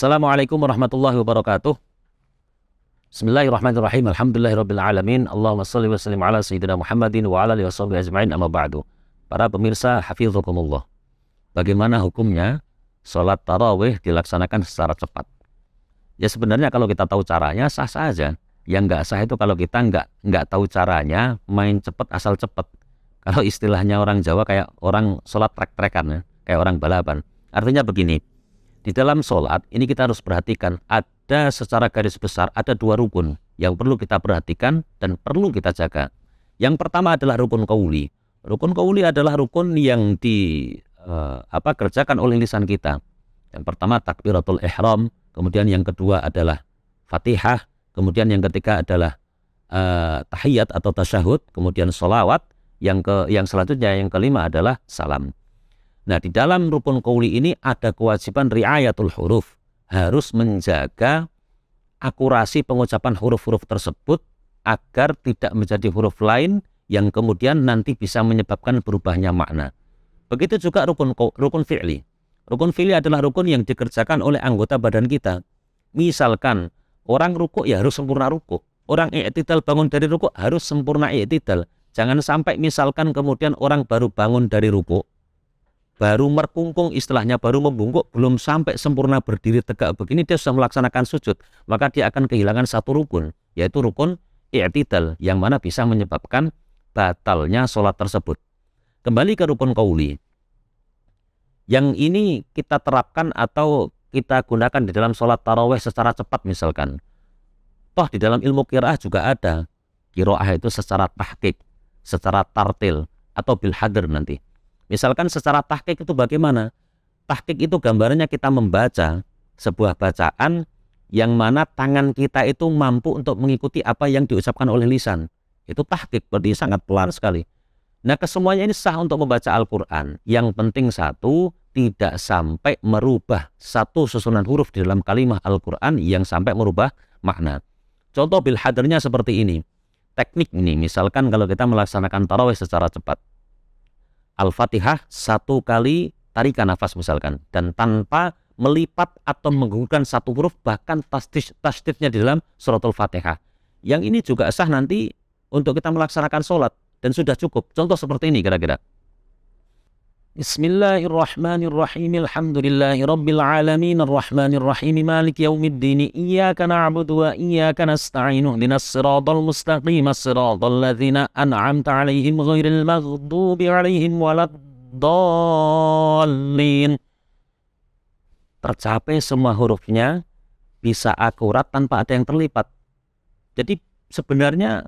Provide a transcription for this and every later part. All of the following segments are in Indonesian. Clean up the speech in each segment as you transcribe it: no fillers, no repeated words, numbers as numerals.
Assalamualaikum warahmatullahi wabarakatuh. Bismillahirrahmanirrahim. Alhamdulillahirabbil alamin. Allahumma shalli wa sallim ala sayyidina Muhammadin wa ala alihi washabihi ajmain, amma ba'du. Para pemirsa hafizakumullah. Bagaimana hukumnya salat tarawih dilaksanakan secara cepat? Ya sebenarnya kalau kita tahu caranya sah-sah aja. Yang nggak sah itu kalau kita nggak tahu caranya, main cepat asal cepat. Kalau istilahnya orang Jawa kayak orang salat trek-trekan ya, kayak orang balapan. Artinya begini. Di dalam sholat ini kita harus perhatikan ada secara garis besar ada dua rukun yang perlu kita perhatikan dan perlu kita jaga. Yang pertama adalah rukun qauli. Rukun qauli adalah rukun yang kerjakan oleh lisan kita. Yang pertama takbiratul ihram, kemudian yang kedua adalah Fatihah, kemudian yang ketiga adalah tahiyat atau tasyahud, kemudian sholawat, yang selanjutnya yang kelima adalah salam. Nah, di dalam rukun qauli ini ada kewajiban riayatul huruf. Harus menjaga akurasi pengucapan huruf-huruf tersebut agar tidak menjadi huruf lain yang kemudian nanti bisa menyebabkan berubahnya makna. Begitu juga rukun fi'li. Rukun fi'li adalah rukun yang dikerjakan oleh anggota badan kita. Misalkan orang rukuk ya harus sempurna rukuk. Orang i'tidal bangun dari rukuk harus sempurna i'tidal. Jangan sampai misalkan kemudian orang baru bangun dari rukuk, baru merkungkung istilahnya, baru membungkuk, belum sampai sempurna berdiri tegak begini, dia sudah melaksanakan sujud. Maka dia akan kehilangan satu rukun, yaitu rukun i'tidal, yang mana bisa menyebabkan batalnya sholat tersebut. Kembali ke rukun qauli. Yang ini kita terapkan atau kita gunakan di dalam sholat tarawih secara cepat misalkan. Toh di dalam ilmu qiraah juga ada. Qiraah itu secara tahqiq, secara tartil, atau bil hadr nanti. Misalkan secara tahqiq itu bagaimana? Tahqiq itu gambarannya kita membaca sebuah bacaan yang mana tangan kita itu mampu untuk mengikuti apa yang diucapkan oleh lisan. Itu tahqiq, berarti sangat pelan sekali. Nah, kesemuanya ini sah untuk membaca Al-Quran. Yang penting satu, tidak sampai merubah satu susunan huruf di dalam kalimah Al-Quran yang sampai merubah makna. Contoh bil hadrnya seperti ini. Teknik ini, misalkan kalau kita melaksanakan tarawih secara cepat. Al-Fatihah satu kali tarikan nafas misalkan, dan tanpa melipat atau menggugurkan satu huruf, bahkan tasdidnya di dalam suratul Fatihah. Yang ini juga sah nanti untuk kita melaksanakan sholat dan sudah cukup. Contoh seperti ini kira-kira. Bismillahirrahmanirrahim. Alhamdulillahirabbil alamin arrahmanir rahim maliki yaumiddin iyyaka na'budu wa iyyaka nasta'in ihdinas siratal mustaqim siratal ladzina an'amta 'alaihim ghairil maghdubi 'alaihim waladdallin. Tercapai semua hurufnya, bisa akurat tanpa ada yang terlipat. Jadi sebenarnya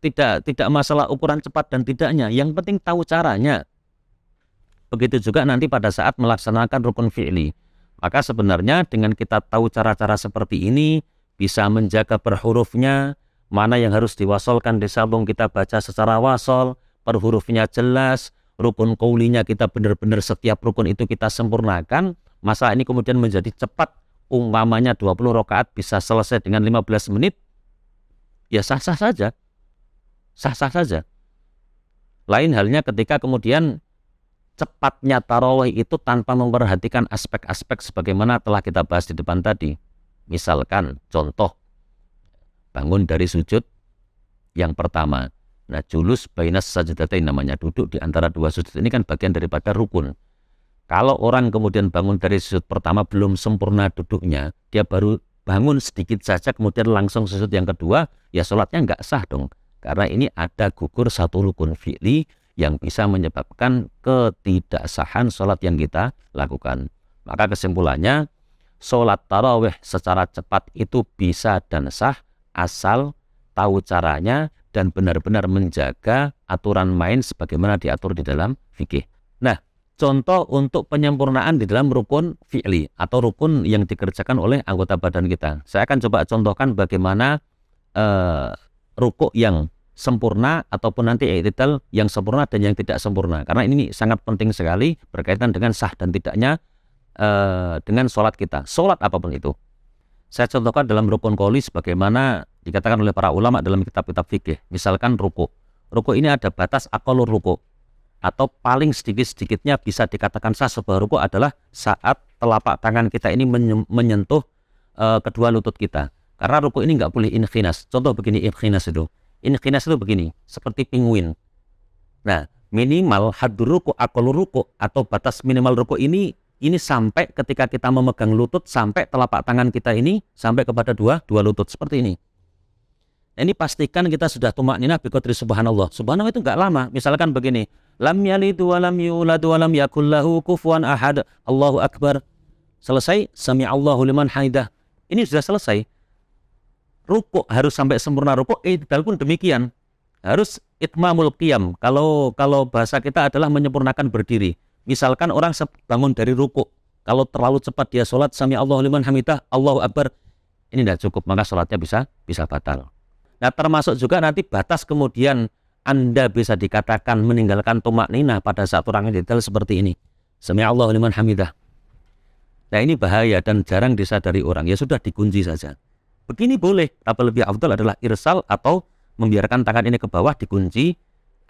tidak masalah ukuran cepat dan tidaknya, yang penting tahu caranya. Begitu juga nanti pada saat melaksanakan rukun fi'li. Maka sebenarnya dengan kita tahu cara-cara seperti ini, bisa menjaga per hurufnya, mana yang harus diwasolkan disambung kita baca secara wasol, per hurufnya jelas, rukun qaulinya kita benar-benar setiap rukun itu kita sempurnakan, masa ini kemudian menjadi cepat, umpamanya 20 rakaat bisa selesai dengan 15 menit, ya sah-sah saja. Sah-sah saja. Lain halnya ketika kemudian cepatnya tarawih itu tanpa memperhatikan aspek-aspek sebagaimana telah kita bahas di depan tadi. Misalkan contoh bangun dari sujud yang pertama. Nah, julus bainas sajdatain namanya, duduk di antara dua sujud ini kan bagian daripada rukun. Kalau orang kemudian bangun dari sujud pertama belum sempurna duduknya, dia baru bangun sedikit saja kemudian langsung sujud yang kedua, ya sholatnya nggak sah dong. Karena ini ada gugur satu rukun fi'li yang bisa menyebabkan ketidaksahan sholat yang kita lakukan. Maka kesimpulannya, sholat tarawih secara cepat itu bisa dan sah asal tahu caranya dan benar-benar menjaga aturan main sebagaimana diatur di dalam fikih. Nah, contoh untuk penyempurnaan di dalam rukun fi'li atau rukun yang dikerjakan oleh anggota badan kita. Saya akan coba contohkan bagaimana rukuk yang sempurna ataupun nanti i'tidal yang sempurna dan yang tidak sempurna, karena ini sangat penting sekali berkaitan dengan sah dan tidaknya dengan sholat kita, sholat apapun itu. Saya contohkan dalam rukun qauli sebagaimana dikatakan oleh para ulama dalam kitab-kitab fikih. Misalkan rukuk ini ada batas aqallur rukuk. atau paling sedikit-sedikitnya bisa dikatakan sah sebuah rukuk adalah saat telapak tangan kita ini menyentuh kedua lutut kita. Karena rukuk ini nggak boleh inkhinas. Contoh begini inkhinas itu. Inkhinas itu begini, seperti penguin. Nah, minimal haddur rukuk, aqallu rukuk atau batas minimal rukuk ini sampai ketika kita memegang lutut sampai telapak tangan kita ini sampai kepada dua lutut seperti ini. Ini pastikan kita sudah tumakninah bi qadri subhanallah. Subhanallah itu enggak lama. Misalkan begini, lam yalid wa lam yulad wa lam yakul lahu kufuwan ahad. Allahu akbar. Selesai, sami'allahu liman hamidah. Ini sudah selesai. Rukuk harus sampai sempurna rukuk, i'tidal pun demikian. Harus itmamul qiyam. Kalau bahasa kita adalah menyempurnakan berdiri. Misalkan orang bangun dari rukuk, kalau terlalu cepat dia sholat sami'allahu liman hamidah, Allahu akbar. Ini tidak cukup, maka sholatnya bisa batal. Nah, termasuk juga nanti batas kemudian Anda bisa dikatakan meninggalkan tumakninah pada saat orang i'tidal seperti ini. Sami'allahu liman hamidah. Nah, ini bahaya dan jarang disadari orang. Ya sudah, dikunci saja. Begini boleh, tapi lebih afdal adalah irsal atau membiarkan tangan ini ke bawah dikunci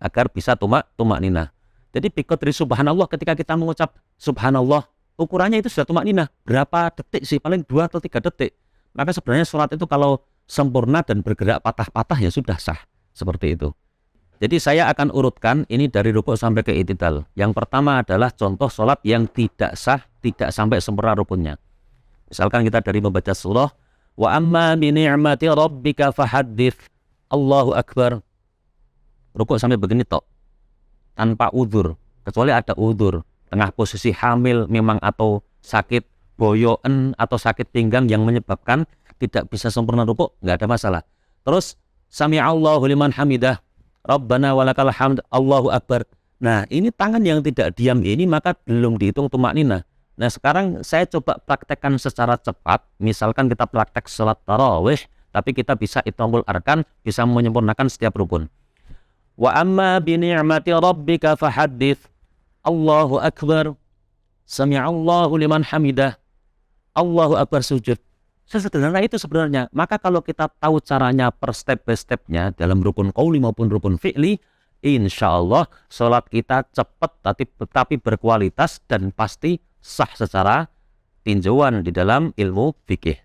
agar bisa tumakninah. Jadi bi qadri subhanallah, ketika kita mengucap subhanallah, ukurannya itu sudah tumakninah. Berapa detik sih? Paling 2 atau 3 detik. Maka sebenarnya sholat itu kalau sempurna dan bergerak patah-patah ya sudah sah. Seperti itu. Jadi saya akan urutkan ini dari rukuk sampai ke i'tidal. Yang pertama adalah contoh sholat yang tidak sah, tidak sampai sempurna rukunnya. Misalkan kita dari membaca surah, wa amma bi ni'mati rabbika fahaddits. Allahu akbar. Rukuk sampai begini tok. Tanpa udzur, kecuali ada udzur. Tengah posisi hamil memang atau sakit boyoen atau sakit pinggang yang menyebabkan tidak bisa sempurna rukuk, nggak ada masalah. Terus sami'allahu liman hamidah, Rabbana walakal hamd, Allahu akbar. Nah, ini tangan yang tidak diam ini maka belum dihitung tumakninah. Nah, sekarang saya coba praktekkan secara cepat. Misalkan kita praktek salat tarawih, tapi kita bisa itmamul arkan, bisa menyempurnakan setiap rukun. Wa amma bi ni'mati rabbika fahaddits. Allahu akbar. Sami'allahu liman hamidah. Allahu akbar sujud. Sesederhana itu sebenarnya. Maka kalau kita tahu caranya per step by stepnya dalam rukun qauli maupun rukun fi'li, insya Allah sholat kita cepat tapi berkualitas dan pasti sah secara tinjauan di dalam ilmu fikih.